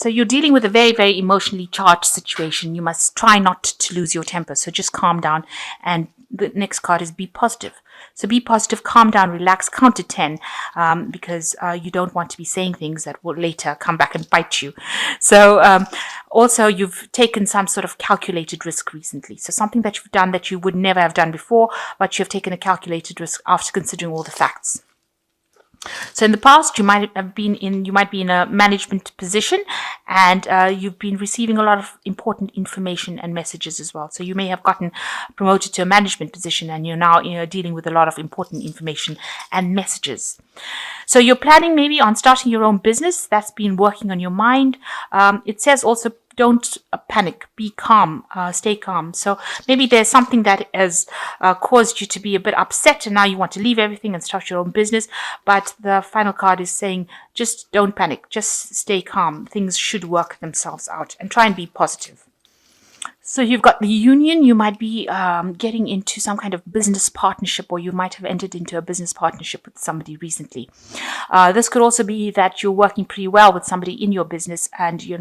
So you're dealing with a very, very emotionally charged situation. You must try not to lose your temper. So just calm down. And the next card is be positive. So be positive, calm down, relax, count to 10, because you don't want to be saying things that will later come back and bite you. So also you've taken some sort of calculated risk recently. So something that you've done that you would never have done before, but you've taken a calculated risk after considering all the facts. So in the past, you might be in a management position, and you've been receiving a lot of important information and messages as well. So you may have gotten promoted to a management position, and you're now dealing with a lot of important information and messages. So you're planning maybe on starting your own business. That's been working on your mind. It says also, don't panic, be calm, stay calm. So maybe there's something that has caused you to be a bit upset, and now you want to leave everything and start your own business. But the final card is saying, just don't panic, just stay calm. Things should work themselves out, and try and be positive. So you've got the union. You might be getting into some kind of business partnership, or you might have entered into a business partnership with somebody recently. This could also be that you're working pretty well with somebody in your business, and you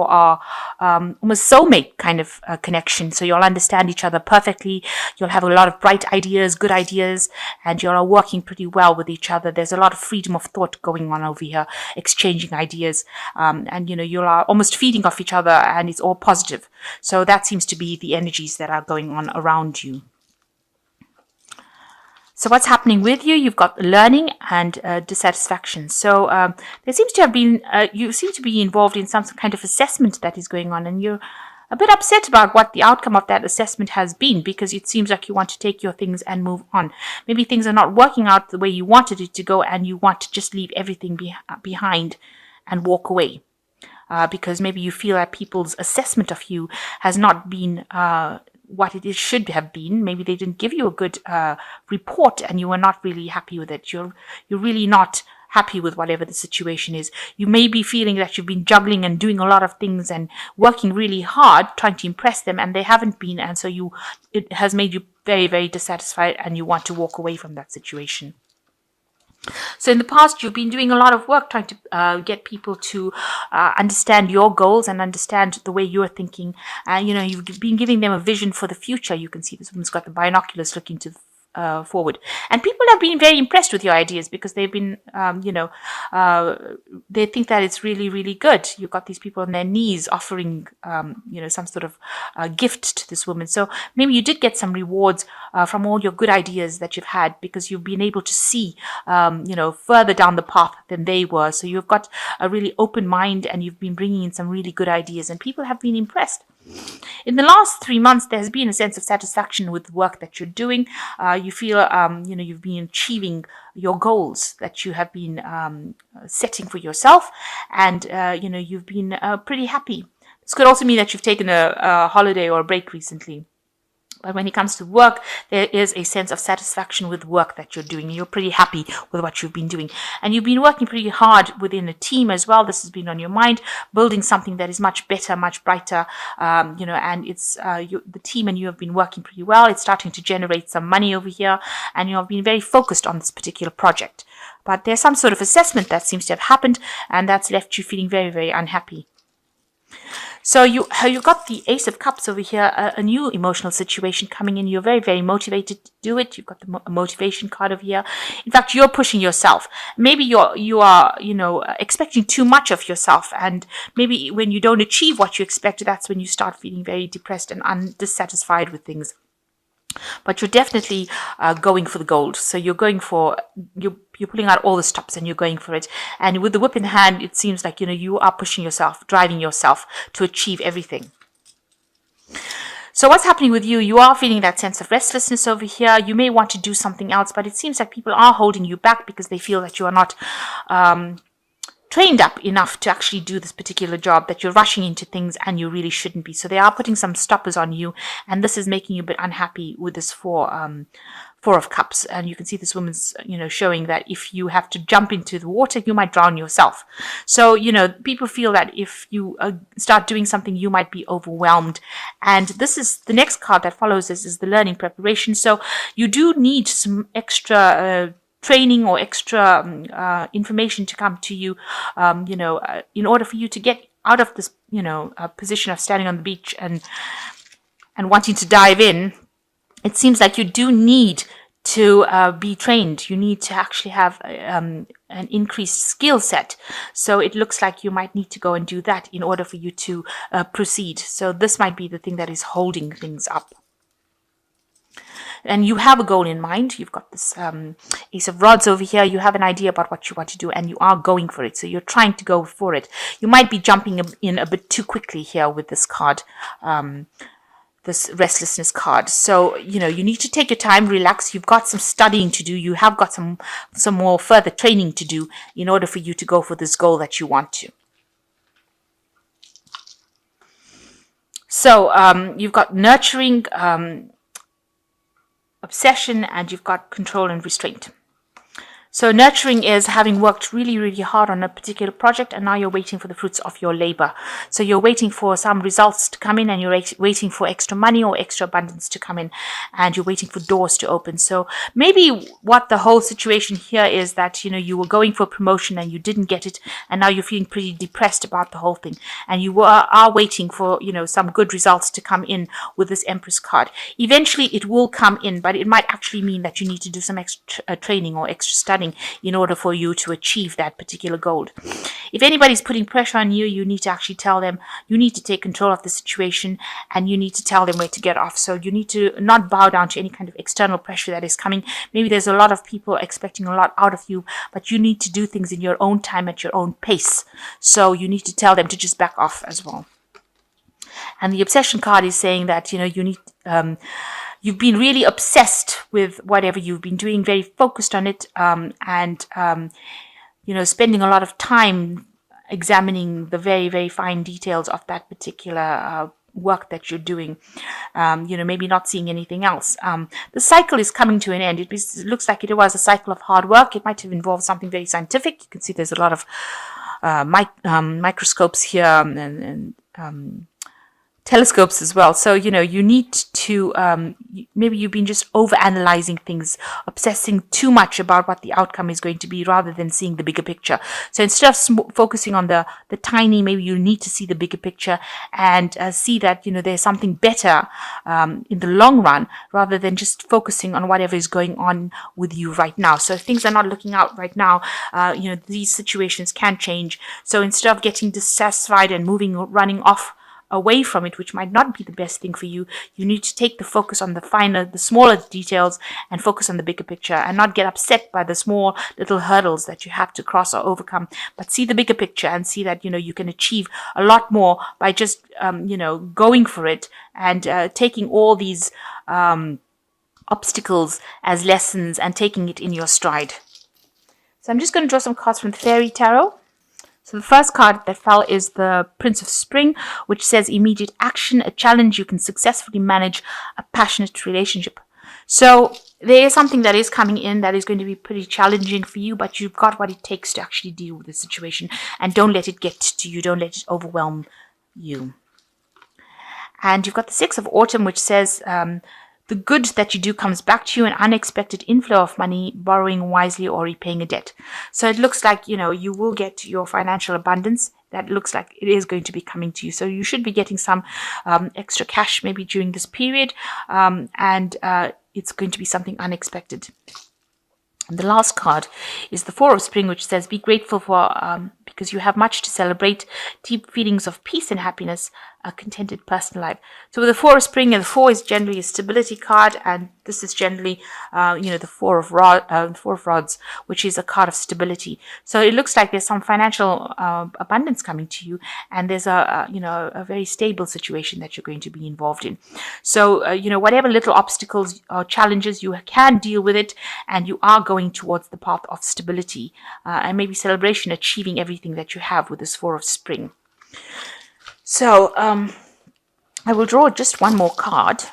are almost soulmate kind of connection. So you'll understand each other perfectly. You'll have a lot of bright ideas, good ideas, and you're working pretty well with each other. There's a lot of freedom of thought going on over here, exchanging ideas, and you are almost feeding off each other, and it's all positive. So that seems to be the energies that are going on around you. So what's happening with you? You've got learning and dissatisfaction. So there seems to have been, you seem to be involved in some kind of assessment that is going on, and you're a bit upset about what the outcome of that assessment has been, because it seems like you want to take your things and move on. Maybe things are not working out the way you wanted it to go, and you want to just leave everything behind and walk away. Because maybe you feel that people's assessment of you has not been what it should have been. Maybe they didn't give you a good report, and you were not really happy with it. You're really not happy with whatever the situation is. You may be feeling that you've been juggling and doing a lot of things and working really hard trying to impress them, and they haven't been, and so it has made you very, very dissatisfied, and you want to walk away from that situation. So in the past, you've been doing a lot of work trying to get people to understand your goals and understand the way you're thinking. You've been giving them a vision for the future. You can see this woman's got the binoculars looking to forward, and people have been very impressed with your ideas, because they've been they think that it's really, really good. You've got these people on their knees offering some sort of gift to this woman. So maybe you did get some rewards from all your good ideas that you've had, because you've been able to see further down the path than they were. So you've got a really open mind, and you've been bringing in some really good ideas, and people have been impressed. In the last 3 months, there has been a sense of satisfaction with the work that you're doing. You feel, you've been achieving your goals that you have been setting for yourself, and, you've been pretty happy. This could also mean that you've taken a holiday or a break recently. But when it comes to work, there is a sense of satisfaction with work that you're doing. You're pretty happy with what you've been doing. And you've been working pretty hard within a team as well. This has been on your mind, building something that is much better, much brighter, and it's the team and you have been working pretty well. It's starting to generate some money over here, and you've been very focused on this particular project. But there's some sort of assessment that seems to have happened, and that's left you feeling very, very unhappy. So you got the Ace of Cups over here, a new emotional situation coming in. You're very, very motivated to do it. You've got the motivation card over here. In fact, you're pushing yourself. Maybe you are expecting too much of yourself, and maybe when you don't achieve what you expect, that's when you start feeling very depressed and dissatisfied with things. But you're definitely going for the gold. So you're pulling out all the stops, and you're going for it. And with the whip in hand, it seems like you are pushing yourself, driving yourself to achieve everything. So what's happening with you? You are feeling that sense of restlessness over here. You may want to do something else, but it seems like people are holding you back because they feel that you are not trained up enough to actually do this particular job, that you're rushing into things and you really shouldn't be. So they are putting some stoppers on you, and this is making you a bit unhappy with this Four of Cups. And you can see this woman's, showing that if you have to jump into the water, you might drown yourself. So, people feel that if you start doing something, you might be overwhelmed. And this is the next card that follows this is the learning preparation. So you do need some extra training or extra information to come to you, in order for you to get out of this, position of standing on the beach and wanting to dive in. It seems like you do need to be trained. You need to actually have an increased skill set. So it looks like you might need to go and do that in order for you to proceed. So this might be the thing that is holding things up. And you have a goal in mind. You've got this Ace of Rods over here. You have an idea about what you want to do, and you are going for it. So you're trying to go for it. You might be jumping in a bit too quickly here with this card, this restlessness card. So, you need to take your time, relax. You've got some studying to do. You have got some more further training to do in order for you to go for this goal that you want to. So you've got nurturing, obsession, and you've got control and restraint. So nurturing is having worked really, really hard on a particular project, and now you're waiting for the fruits of your labor. So you're waiting for some results to come in, and you're waiting for extra money or extra abundance to come in, and you're waiting for doors to open. So maybe what the whole situation here is that, you were going for a promotion and you didn't get it, and now you're feeling pretty depressed about the whole thing. And you are waiting for, some good results to come in with this Empress card. Eventually it will come in, but it might actually mean that you need to do some extra training or extra studying in order for you to achieve that particular goal. If anybody's putting pressure on you, you need to actually tell them, you need to take control of the situation, and you need to tell them where to get off. So you need to not bow down to any kind of external pressure that is coming. Maybe there's a lot of people expecting a lot out of you, but you need to do things in your own time at your own pace. So you need to tell them to just back off as well. And the obsession card is saying that, you need, you've been really obsessed with whatever you've been doing, very focused on it, and spending a lot of time examining the very, very fine details of that particular work that you're doing, maybe not seeing anything else. The cycle is coming to an end. It looks like it was a cycle of hard work. It might have involved something very scientific. You can see there's a lot of microscopes here and telescopes as well. So, you need to, maybe you've been just over-analyzing things, obsessing too much about what the outcome is going to be rather than seeing the bigger picture. So instead of focusing on the tiny, maybe you need to see the bigger picture and see that, there's something better in the long run rather than just focusing on whatever is going on with you right now. So if things are not looking out right now, these situations can change. So instead of getting dissatisfied and running off away from it, which might not be the best thing for you, you need to take the focus on the smaller details and focus on the bigger picture, and not get upset by the small little hurdles that you have to cross or overcome, but see the bigger picture and see that, you can achieve a lot more by just, going for it and taking all these obstacles as lessons and taking it in your stride. So I'm just going to draw some cards from the Fairy Tarot. So the first card that fell is the Prince of Spring, which says immediate action, a challenge, you can successfully manage a passionate relationship. So there is something that is coming in that is going to be pretty challenging for you, but you've got what it takes to actually deal with the situation, and don't let it get to you. Don't let it overwhelm you. And you've got the Six of Autumn, which says the good that you do comes back to you, an unexpected inflow of money, borrowing wisely or repaying a debt. So it looks like, you will get your financial abundance. That looks like it is going to be coming to you. So you should be getting some extra cash maybe during this period. And it's going to be something unexpected. And the last card is the Four of Spring, which says be grateful for, because you have much to celebrate, deep feelings of peace and happiness, a contented personal life. So with the Four of Spring, and the Four is generally a stability card, and this is generally, the Four of Rods, which is a card of stability. So it looks like there's some financial abundance coming to you, and there's a very stable situation that you're going to be involved in. So whatever little obstacles or challenges, you can deal with it, and you are going towards the path of stability and maybe celebration, achieving everything that you have with this Four of Spring. So I will draw just one more card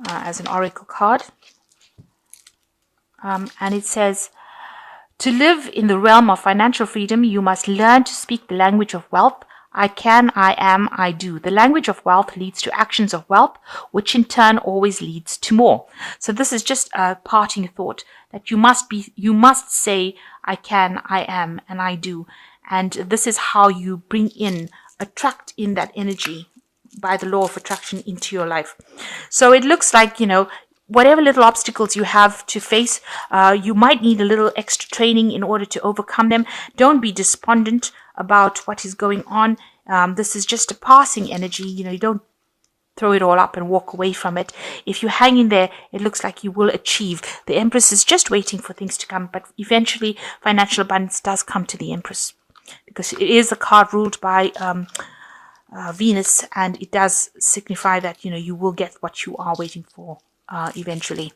as an oracle card. And it says, to live in the realm of financial freedom, you must learn to speak the language of wealth, I can, I am, I do. The language of wealth leads to actions of wealth, which in turn always leads to more. So this is just a parting thought that you must say, I can, I am, and I do. And this is how you attract in that energy by the law of attraction into your life. So it looks like, whatever little obstacles you have to face, you might need a little extra training in order to overcome them. Don't be despondent about what is going on. This is just a passing energy. You don't throw it all up and walk away from it. If you hang in there, it looks like you will achieve. The Empress is just waiting for things to come, but eventually financial abundance does come to the Empress, because it is a card ruled by Venus, and it does signify that you will get what you are waiting for eventually.